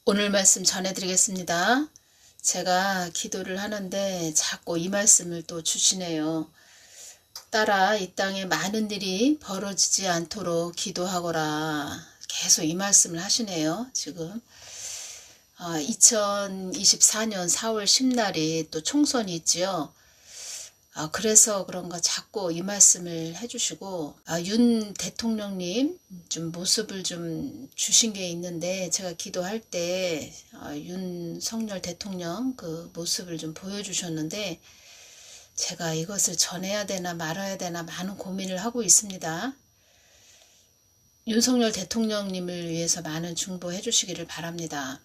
오늘 말씀 전해드리겠습니다. 제가 기도를 하는데 자꾸 이 말씀을 또 주시네요. 딸아, 이 땅에 많은 일이 벌어지지 않도록 기도하거라. 계속 이 말씀을 하시네요. 지금 2024년 4월 10날이 또 총선이 있지요. 그래서 그런가 자꾸 이 말씀을 해주시고, 윤 대통령님 좀 모습을 좀 주신 게 있는데, 제가 기도할 때 윤석열 대통령 그 모습을 좀 보여주셨는데, 제가 이것을 전해야 되나 말아야 되나 많은 고민을 하고 있습니다. 윤석열 대통령님을 위해서 많은 중보해 주시기를 바랍니다.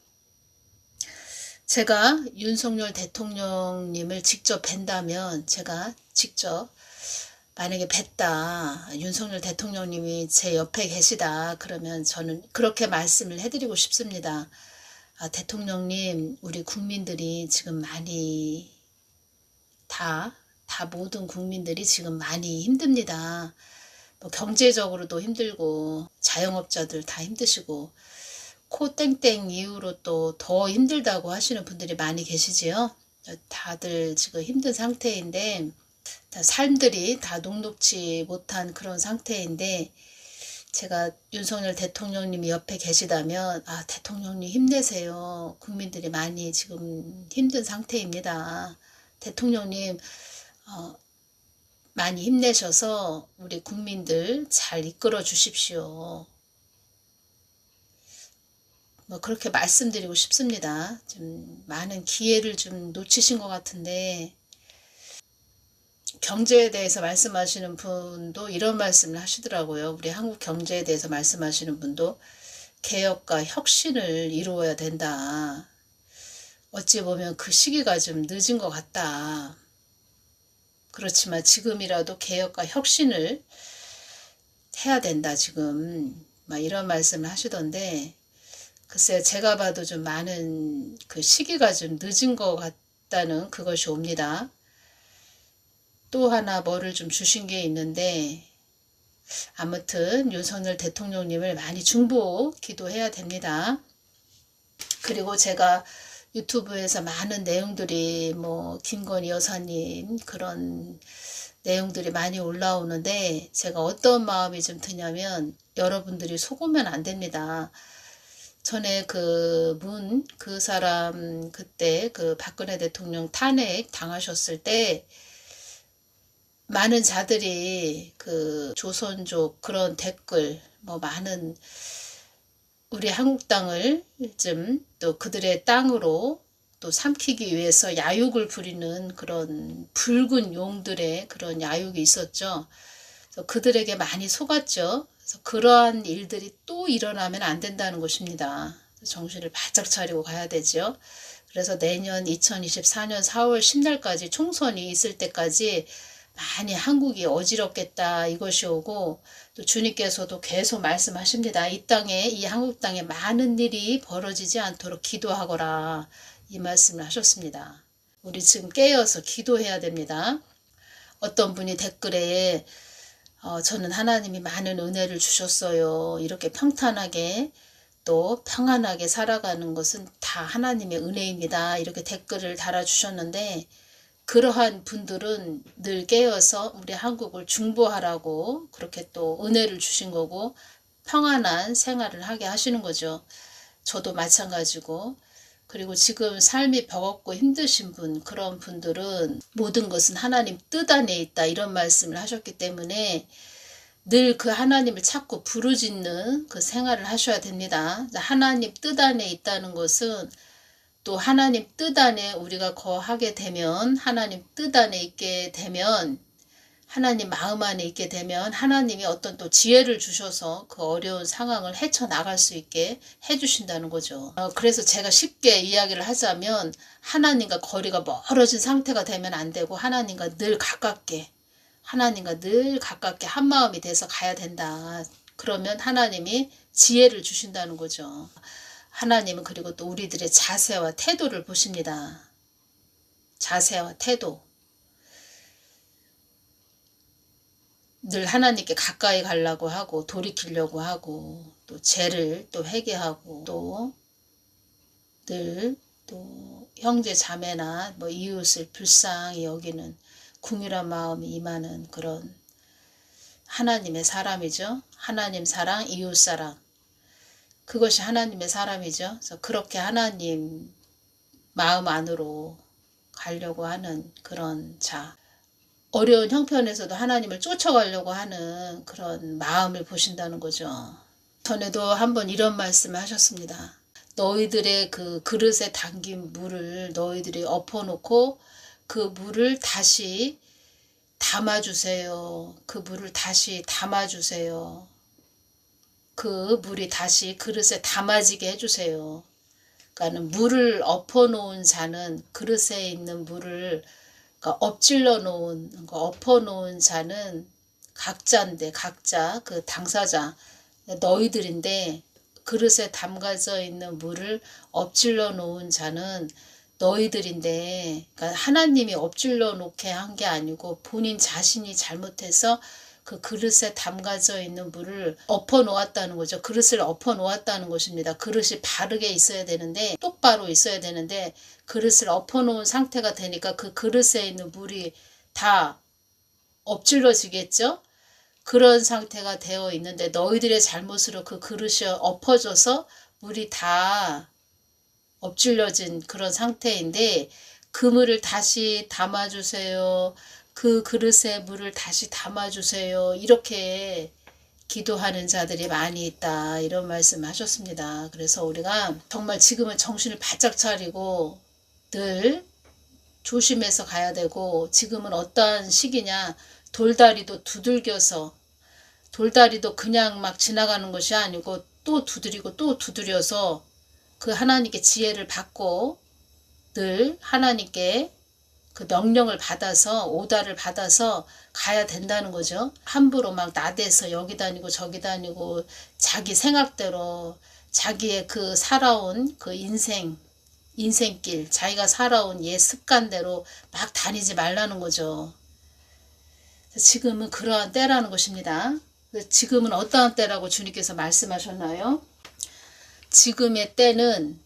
제가 윤석열 대통령님을 직접 뵌다면, 제가 직접 만약에 뵀다, 윤석열 대통령님이 제 옆에 계시다, 그러면 저는 그렇게 말씀을 해드리고 싶습니다. 대통령님, 우리 국민들이 지금 많이 다 모든 국민들이 지금 많이 힘듭니다. 뭐 경제적으로도 힘들고 자영업자들 다 힘드시고 코 땡땡 이후로 또 더 힘들다고 하시는 분들이 많이 계시지요. 다들 지금 힘든 상태인데, 다 삶들이 다 녹록지 못한 그런 상태인데, 제가 윤석열 대통령님이 옆에 계시다면, 대통령님 힘내세요. 국민들이 많이 지금 힘든 상태입니다. 대통령님 많이 힘내셔서 우리 국민들 잘 이끌어 주십시오. 뭐 그렇게 말씀드리고 싶습니다. 좀 많은 기회를 좀 놓치신 것 같은데, 경제에 대해서 말씀하시는 분도 이런 말씀을 하시더라고요. 우리 한국 경제에 대해서 말씀하시는 분도 개혁과 혁신을 이루어야 된다. 어찌 보면 그 시기가 좀 늦은 것 같다. 그렇지만 지금이라도 개혁과 혁신을 해야 된다, 지금. 막 이런 말씀을 하시던데, 글쎄요, 제가 봐도 좀 많은 그 시기가 좀 늦은 것 같다는 그것이 옵니다. 또 하나 뭐를 좀 주신 게 있는데, 아무튼 윤석열 대통령님을 많이 중보 기도해야 됩니다. 그리고 제가 유튜브에서 많은 내용들이 뭐 김건희 여사님 그런 내용들이 많이 올라오는데, 제가 어떤 마음이 좀 드냐면, 여러분들이 속으면 안 됩니다. 전에 그 사람 그때 그 박근혜 대통령 탄핵 당하셨을 때 많은 자들이 그 조선족 그런 댓글 뭐 많은 우리 한국 땅을 좀 또 그들의 땅으로 또 삼키기 위해서 야욕을 부리는 그런 붉은 용들의 그런 야욕이 있었죠. 그래서 그들에게 많이 속았죠. 그래서 그러한 일들이 또 일어나면 안 된다는 것입니다. 정신을 바짝 차리고 가야 되죠. 그래서 내년 2024년 4월 10날까지 총선이 있을 때까지 많이 한국이 어지럽겠다 이것이 오고, 또 주님께서도 계속 말씀하십니다. 이 땅에, 이 한국 땅에 많은 일이 벌어지지 않도록 기도하거라, 이 말씀을 하셨습니다. 우리 지금 깨어서 기도해야 됩니다. 어떤 분이 댓글에 저는 하나님이 많은 은혜를 주셨어요. 이렇게 평탄하게 또 평안하게 살아가는 것은 다 하나님의 은혜입니다. 이렇게 댓글을 달아주셨는데, 그러한 분들은 늘 깨어서 우리 한국을 중보하라고 그렇게 또 은혜를 주신 거고, 평안한 생활을 하게 하시는 거죠. 저도 마찬가지고. 그리고 지금 삶이 버겁고 힘드신 분, 그런 분들은 모든 것은 하나님 뜻 안에 있다, 이런 말씀을 하셨기 때문에 늘 그 하나님을 찾고 부르짖는 그 생활을 하셔야 됩니다. 하나님 뜻 안에 있다는 것은, 또 하나님 뜻 안에 우리가 거하게 되면, 하나님 뜻 안에 있게 되면, 하나님 마음 안에 있게 되면 하나님이 어떤 또 지혜를 주셔서 그 어려운 상황을 헤쳐나갈 수 있게 해주신다는 거죠. 그래서 제가 쉽게 이야기를 하자면, 하나님과 거리가 멀어진 상태가 되면 안 되고, 하나님과 늘 가깝게 한 마음이 돼서 가야 된다. 그러면 하나님이 지혜를 주신다는 거죠. 하나님은 그리고 또 우리들의 자세와 태도를 보십니다. 자세와 태도. 늘 하나님께 가까이 가려고 하고 돌이키려고 하고, 또 죄를 또 회개하고, 또 늘 또 형제 자매나 뭐 이웃을 불쌍히 여기는 궁휼한 마음이 임하는 그런 하나님의 사람이죠. 하나님 사랑, 이웃 사랑. 그것이 하나님의 사람이죠. 그래서 그렇게 하나님 마음 안으로 가려고 하는 그런 자. 어려운 형편에서도 하나님을 쫓아가려고 하는 그런 마음을 보신다는 거죠. 전에도 한번 이런 말씀을 하셨습니다. 너희들의 그 그릇에 담긴 물을 너희들이 엎어놓고 그 물을 다시 담아주세요. 그 물을 다시 담아주세요. 그 물이 다시 그릇에 담아지게 해주세요. 그러니까 물을 엎어놓은 자는 그릇에 있는 물을 그러니까 엎질러 놓은, 그러니까 엎어놓은 자는 각자인데 각자 그 당사자 너희들인데 그릇에 담가져 있는 물을 엎질러 놓은 자는 너희들인데 그러니까 하나님이 엎질러 놓게 한 게 아니고 본인 자신이 잘못해서 그 그릇에 담가져 있는 물을 엎어 놓았다는 거죠. 그릇을 엎어 놓았다는 것입니다. 그릇이 바르게 있어야 되는데 똑바로 있어야 되는데 그릇을 엎어 놓은 상태가 되니까 그 그릇에 있는 물이 다 엎질러지겠죠. 그런 상태가 되어 있는데 너희들의 잘못으로 그 그릇이 엎어져서 물이 다 엎질러진 그런 상태인데 그 물을 다시 담아주세요. 그 그릇에 물을 다시 담아주세요. 이렇게 기도하는 자들이 많이 있다. 이런 말씀 하셨습니다. 그래서 우리가 정말 지금은 정신을 바짝 차리고 늘 조심해서 가야 되고 지금은 어떠한 시기냐. 돌다리도 두들겨서 돌다리도 그냥 막 지나가는 것이 아니고 또 두드리고 또 두드려서 그 하나님께 지혜를 받고 늘 하나님께 그 명령을 받아서 오다를 받아서 가야 된다는 거죠. 함부로 막 나대서 여기 다니고 저기 다니고 자기 생각대로 자기의 그 살아온 그 인생길 자기가 살아온 옛 습관대로 막 다니지 말라는 거죠. 지금은 그러한 때라는 것입니다. 지금은 어떠한 때라고 주님께서 말씀하셨나요? 지금의 때는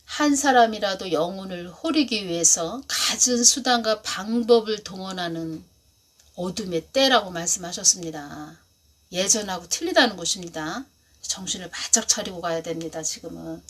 한 사람이라도 영혼을 호리기 위해서 갖은 수단과 방법을 동원하는 어둠의 때라고 말씀하셨습니다. 예전하고 틀리다는 것입니다. 정신을 바짝 차리고 가야 됩니다. 지금은.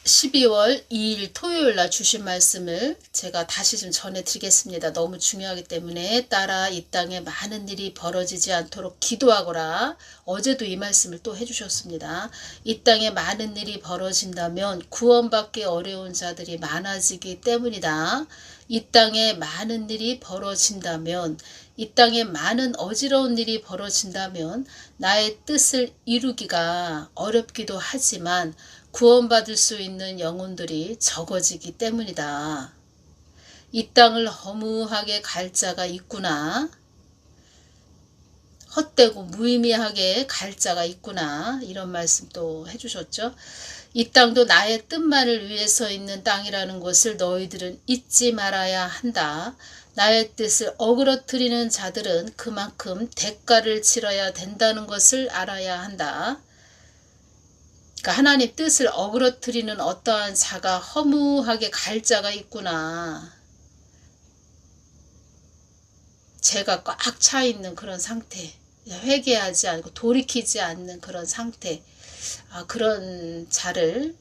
12월 2일 토요일 날 주신 말씀을 제가 다시 좀 전해드리겠습니다. 너무 중요하기 때문에 따라 이 땅에 많은 일이 벌어지지 않도록 기도하거라. 어제도 이 말씀을 또 해주셨습니다. 이 땅에 많은 일이 벌어진다면 구원받기 어려운 자들이 많아지기 때문이다. 이 땅에 많은 일이 벌어진다면 이 땅에 많은 어지러운 일이 벌어진다면 나의 뜻을 이루기가 어렵기도 하지만 구원받을 수 있는 영혼들이 적어지기 때문이다. 이 땅을 허무하게 갈 자가 있구나. 헛되고 무의미하게 갈 자가 있구나. 이런 말씀 또 해주셨죠. 이 땅도 나의 뜻만을 위해서 있는 땅이라는 것을 너희들은 잊지 말아야 한다. 나의 뜻을 어그러뜨리는 자들은 그만큼 대가를 치러야 된다는 것을 알아야 한다. 그러니까 하나님 뜻을 어그러뜨리는 어떠한 자가 허무하게 갈 자가 있구나. 죄가 꽉 차 있는 그런 상태. 회개하지 않고 돌이키지 않는 그런 상태. 그런 자를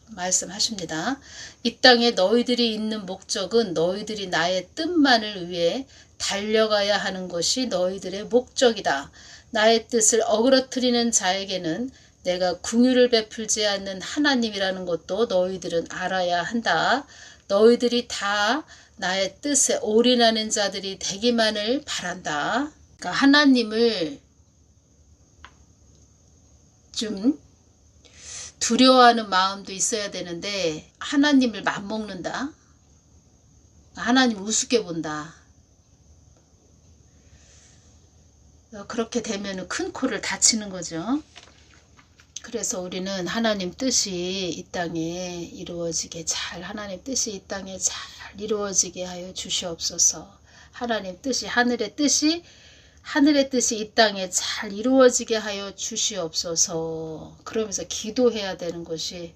말씀하십니다. 이 땅에 너희들이 있는 목적은 너희들이 나의 뜻만을 위해 달려가야 하는 것이 너희들의 목적이다. 나의 뜻을 어그러뜨리는 자에게는 내가 긍휼을 베풀지 않는 하나님이라는 것도 너희들은 알아야 한다. 너희들이 다 나의 뜻에 올인하는 자들이 되기만을 바란다. 그러니까 하나님을 좀 두려워하는 마음도 있어야 되는데 하나님을 맘먹는다. 하나님 우습게 본다. 그렇게 되면 큰 코를 다치는 거죠. 그래서 우리는 하나님 뜻이 이 땅에 이루어지게 하나님 뜻이 이 땅에 잘 이루어지게 하여 주시옵소서. 하나님 뜻이 하늘의 뜻이 이 땅에 잘 이루어지게 하여 주시옵소서. 그러면서 기도해야 되는 것이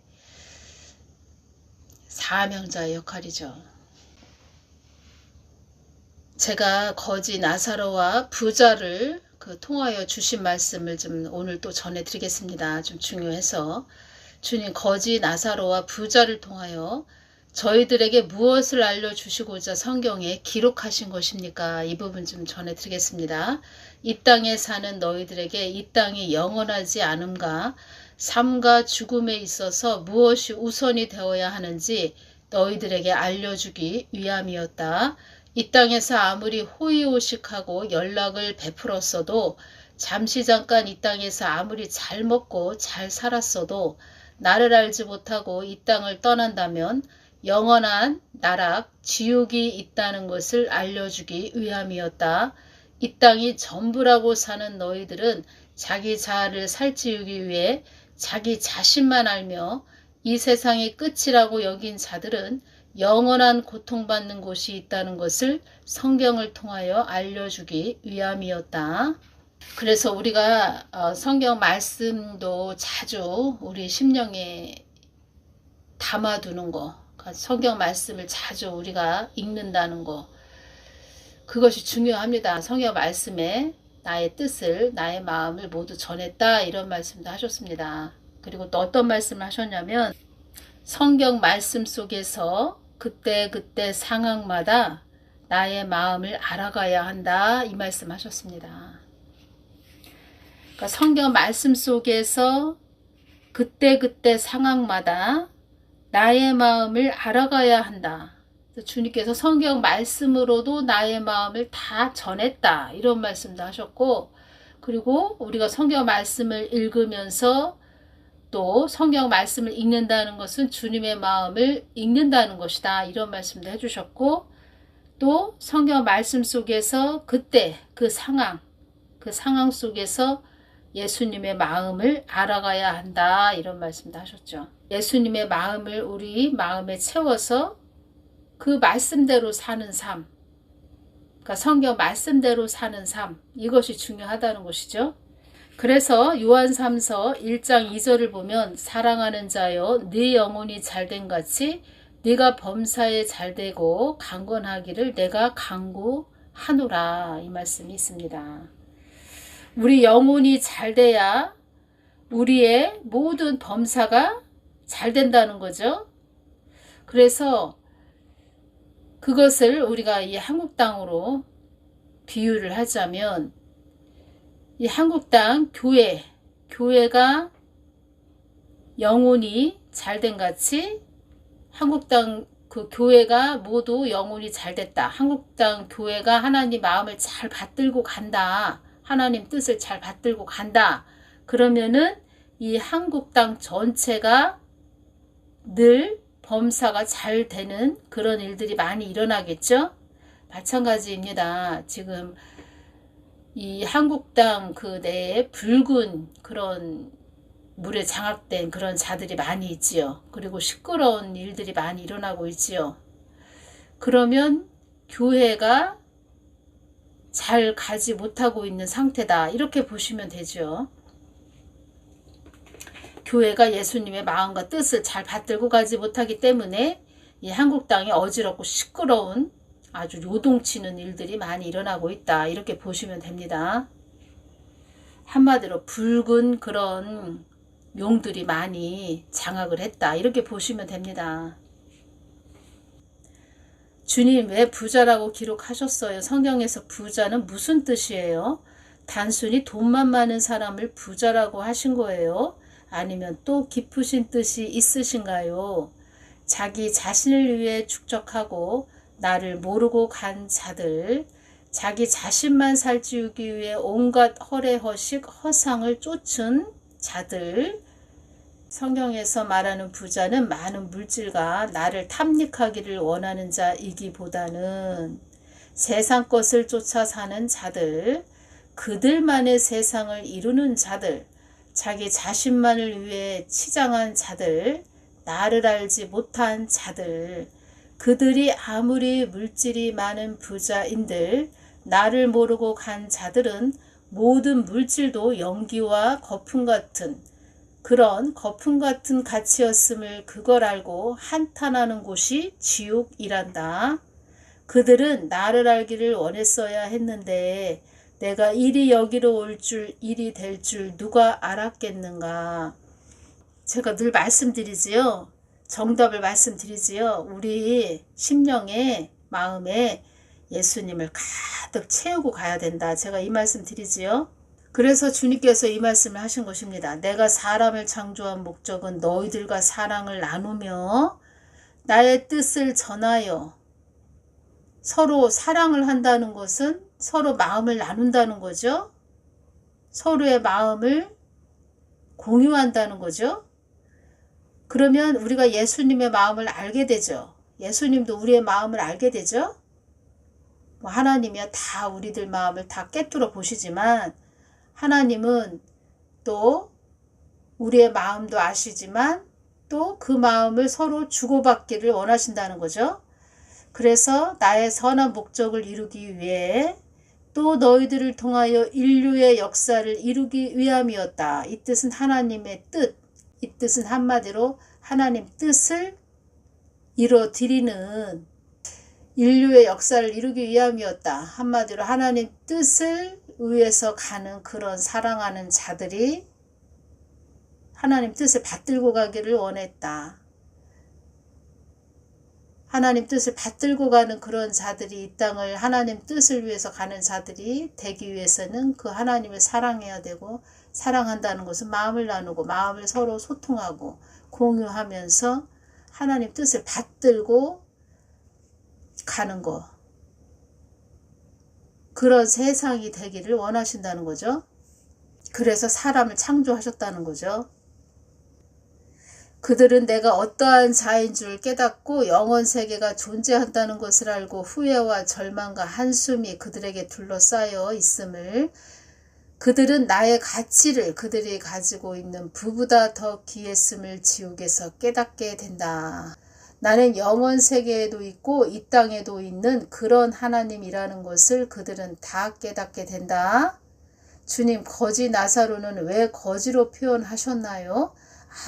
사명자의 역할이죠. 제가 거지 나사로와 부자를 통하여 주신 말씀을 좀 오늘 또 전해드리겠습니다. 좀 중요해서 주님 거지 나사로와 부자를 통하여 저희들에게 무엇을 알려주시고자 성경에 기록하신 것입니까? 이 부분 좀 전해드리겠습니다. 이 땅에 사는 너희들에게 이 땅이 영원하지 않음과 삶과 죽음에 있어서 무엇이 우선이 되어야 하는지 너희들에게 알려주기 위함이었다. 이 땅에서 아무리 호의호식하고 연락을 베풀었어도 잠시 잠깐 이 땅에서 아무리 잘 먹고 잘 살았어도 나를 알지 못하고 이 땅을 떠난다면 영원한 나락, 지옥이 있다는 것을 알려주기 위함이었다. 이 땅이 전부라고 사는 너희들은 자기 자아를 살찌우기 위해 자기 자신만 알며 이 세상이 끝이라고 여긴 자들은 영원한 고통받는 곳이 있다는 것을 성경을 통하여 알려주기 위함이었다. 그래서 우리가 성경 말씀도 자주 우리 심령에 담아두는 거, 성경 말씀을 자주 우리가 읽는다는 거, 그것이 중요합니다. 성경 말씀에 나의 뜻을, 나의 마음을 모두 전했다, 이런 말씀도 하셨습니다. 그리고 또 어떤 말씀을 하셨냐면 성경 말씀 속에서 그때그때 상황마다 나의 마음을 알아가야 한다, 이 말씀 하셨습니다. 그러니까 성경 말씀 속에서 그때그때 상황마다 나의 마음을 알아가야 한다. 주님께서 성경 말씀으로도 나의 마음을 다 전했다, 이런 말씀도 하셨고, 그리고 우리가 성경 말씀을 읽으면서 또 성경 말씀을 읽는다는 것은 주님의 마음을 읽는다는 것이다, 이런 말씀도 해주셨고, 또 성경 말씀 속에서 그때 그 상황 속에서 예수님의 마음을 알아가야 한다, 이런 말씀도 하셨죠. 예수님의 마음을 우리 마음에 채워서 그 말씀대로 사는 삶, 그러니까 성경 말씀대로 사는 삶, 이것이 중요하다는 것이죠. 그래서 요한 3서 1장 2절을 보면 사랑하는 자여 네 영혼이 잘된 같이 네가 범사에 잘되고 강건하기를 내가 간구하노라, 이 말씀이 있습니다. 우리 영혼이 잘돼야 우리의 모든 범사가 잘 된다는 거죠. 그래서 그것을 우리가 이 한국 땅으로 비유를 하자면 이 한국 땅 교회가 영혼이 잘된 같이 한국 땅 그 교회가 모두 영혼이 잘됐다. 한국 땅 교회가 하나님 마음을 잘 받들고 간다. 하나님 뜻을 잘 받들고 간다. 그러면은 이 한국 땅 전체가 늘 범사가 잘 되는 그런 일들이 많이 일어나겠죠. 마찬가지입니다. 지금 이 한국 땅 그 내에 붉은 그런 물에 장악된 그런 자들이 많이 있지요. 그리고 시끄러운 일들이 많이 일어나고 있지요. 그러면 교회가 잘 가지 못하고 있는 상태다, 이렇게 보시면 되죠. 교회가 예수님의 마음과 뜻을 잘 받들고 가지 못하기 때문에 이 한국 땅이 어지럽고 시끄러운 아주 요동치는 일들이 많이 일어나고 있다, 이렇게 보시면 됩니다. 한마디로 붉은 그런 용들이 많이 장악을 했다, 이렇게 보시면 됩니다. 주님 왜 부자라고 기록하셨어요? 성경에서 부자는 무슨 뜻이에요? 단순히 돈만 많은 사람을 부자라고 하신 거예요? 아니면 또 깊으신 뜻이 있으신가요? 자기 자신을 위해 축적하고 나를 모르고 간 자들, 자기 자신만 살찌우기 위해 온갖 허례허식 허상을 쫓은 자들, 성경에서 말하는 부자는 많은 물질과 나를 탐닉하기를 원하는 자이기보다는 세상 것을 쫓아 사는 자들, 그들만의 세상을 이루는 자들, 자기 자신만을 위해 치장한 자들, 나를 알지 못한 자들, 그들이 아무리 물질이 많은 부자인들 나를 모르고 간 자들은 모든 물질도 연기와 거품 같은 그런 거품 같은 가치였음을 그걸 알고 한탄하는 곳이 지옥이란다. 그들은 나를 알기를 원했어야 했는데 내가 이리 여기로 올 줄, 이리 될 줄 누가 알았겠는가. 제가 늘 말씀드리지요. 정답을 말씀드리지요. 우리 심령에, 마음에 예수님을 가득 채우고 가야 된다. 제가 이 말씀 드리지요. 그래서 주님께서 이 말씀을 하신 것입니다. 내가 사람을 창조한 목적은 너희들과 사랑을 나누며 나의 뜻을 전하여, 서로 사랑을 한다는 것은 서로 마음을 나눈다는 거죠. 서로의 마음을 공유한다는 거죠. 그러면 우리가 예수님의 마음을 알게 되죠. 예수님도 우리의 마음을 알게 되죠. 하나님이야 다 우리들 마음을 다 꿰뚫어 보시지만 하나님은 또 우리의 마음도 아시지만 또 그 마음을 서로 주고받기를 원하신다는 거죠. 그래서 나의 선한 목적을 이루기 위해 또 너희들을 통하여 인류의 역사를 이루기 위함이었다. 이 뜻은 하나님의 뜻, 이 뜻은 한마디로 하나님 뜻을 이뤄드리는, 인류의 역사를 이루기 위함이었다. 한마디로 하나님 뜻을 위해서 가는 그런 사랑하는 자들이 하나님 뜻을 받들고 가기를 원했다. 하나님 뜻을 받들고 가는 그런 자들이, 이 땅을 하나님 뜻을 위해서 가는 자들이 되기 위해서는 그 하나님을 사랑해야 되고, 사랑한다는 것은 마음을 나누고 마음을 서로 소통하고 공유하면서 하나님 뜻을 받들고 가는 거, 그런 세상이 되기를 원하신다는 거죠. 그래서 사람을 창조하셨다는 거죠. 그들은 내가 어떠한 자인 줄 깨닫고 영원 세계가 존재한다는 것을 알고 후회와 절망과 한숨이 그들에게 둘러싸여 있음을, 그들은 나의 가치를 그들이 가지고 있는 부보다 더 귀했음을 지옥에서 깨닫게 된다. 나는 영원 세계에도 있고 이 땅에도 있는 그런 하나님이라는 것을 그들은 다 깨닫게 된다. 주님, 거지 나사로는 왜 거지로 표현하셨나요?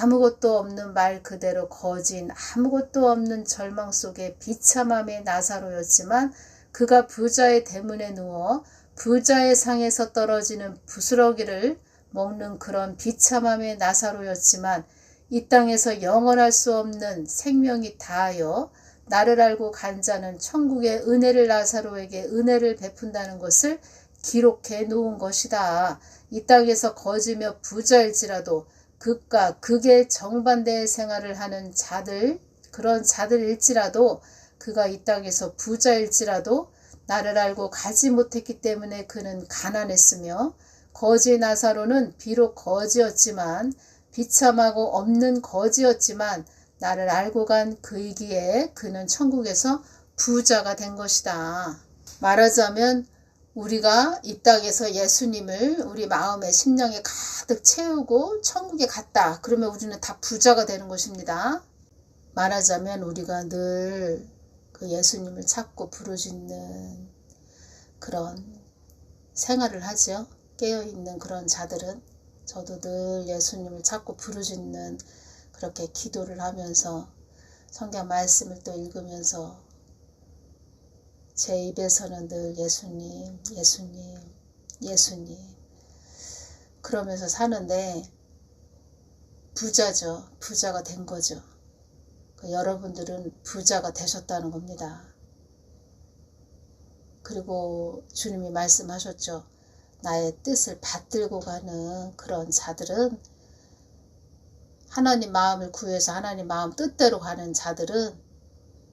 아무것도 없는 말 그대로 거진, 아무것도 없는 절망 속에 비참함의 나사로였지만 그가 부자의 대문에 누워 부자의 상에서 떨어지는 부스러기를 먹는 그런 비참함의 나사로였지만 이 땅에서 영원할 수 없는 생명이 다하여 나를 알고 간 자는 천국의 은혜를 나사로에게 은혜를 베푼다는 것을 기록해 놓은 것이다. 이 땅에서 거지며 부자일지라도 극과 극의 정반대의 생활을 하는 자들, 그런 자들일지라도, 그가 이 땅에서 부자일지라도 나를 알고 가지 못했기 때문에 그는 가난했으며, 거지 나사로는 비록 거지였지만, 비참하고 없는 거지였지만 나를 알고 간 그이기에 그는 천국에서 부자가 된 것이다. 말하자면 우리가 이 땅에서 예수님을 우리 마음에 심령에 가득 채우고 천국에 갔다. 그러면 우리는 다 부자가 되는 것입니다. 말하자면 우리가 늘 그 예수님을 찾고 부르짖는 그런 생활을 하죠. 깨어있는 그런 자들은, 저도 늘 예수님을 찾고 부르짖는, 그렇게 기도를 하면서 성경 말씀을 또 읽으면서 제 입에서는 늘 예수님, 예수님, 예수님 그러면서 사는데 부자죠. 부자가 된 거죠. 여러분들은 부자가 되셨다는 겁니다. 그리고 주님이 말씀하셨죠. 나의 뜻을 받들고 가는 그런 자들은, 하나님 마음을 구해서 하나님 마음 뜻대로 가는 자들은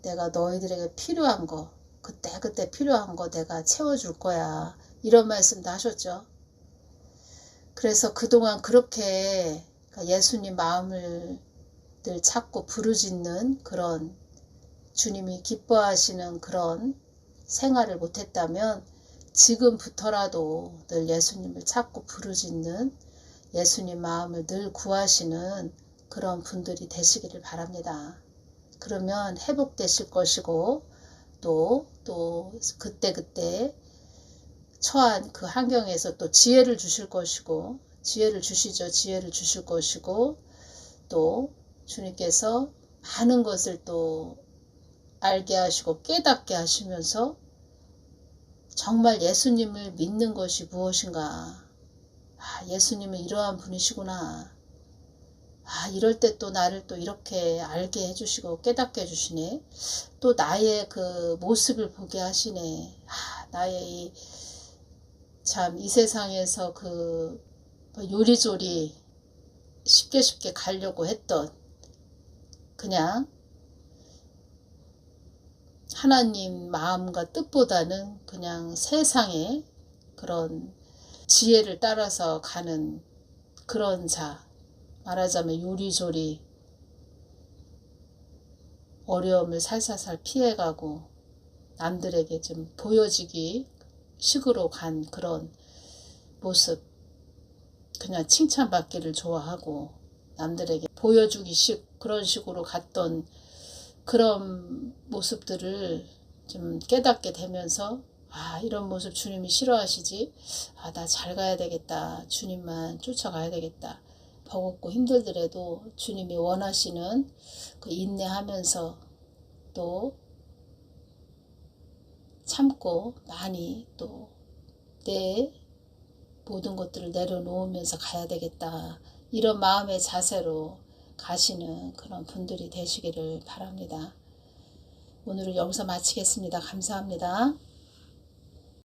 내가 너희들에게 필요한 거, 그때 필요한 거 내가 채워줄 거야. 이런 말씀도 하셨죠. 그래서 그동안 그렇게 예수님 마음을 늘 찾고 부르짖는 그런, 주님이 기뻐하시는 그런 생활을 못했다면 지금부터라도 늘 예수님을 찾고 부르짖는, 예수님 마음을 늘 구하시는 그런 분들이 되시기를 바랍니다. 그러면 회복되실 것이고 또 그때 처한 그 환경에서 또 지혜를 주실 것이고 지혜를 주시죠. 지혜를 주실 것이고 또 주님께서 많은 것을 또 알게 하시고 깨닫게 하시면서 정말 예수님을 믿는 것이 무엇인가. 예수님은 이러한 분이시구나. 이럴 때 또 나를 또 이렇게 알게 해주시고 깨닫게 해주시네. 또 나의 그 모습을 보게 하시네. 나의 참 이 세상에서 그 요리조리 쉽게 가려고 했던 그냥 하나님 마음과 뜻보다는 그냥 세상의 그런 지혜를 따라서 가는 그런 자, 말하자면 요리조리 어려움을 살살살 피해가고 남들에게 좀 보여지기 식으로 간 그런 모습, 그냥 칭찬받기를 좋아하고 남들에게 보여주기식 그런 식으로 갔던 그런 모습들을 좀 깨닫게 되면서 이런 모습 주님이 싫어하시지. 나 잘 가야 되겠다. 주님만 쫓아가야 되겠다. 버겁고 힘들더라도 주님이 원하시는 그 인내하면서 또 참고 많이 또 내 모든 것들을 내려놓으면서 가야 되겠다. 이런 마음의 자세로 가시는 그런 분들이 되시기를 바랍니다. 오늘은 여기서 마치겠습니다. 감사합니다.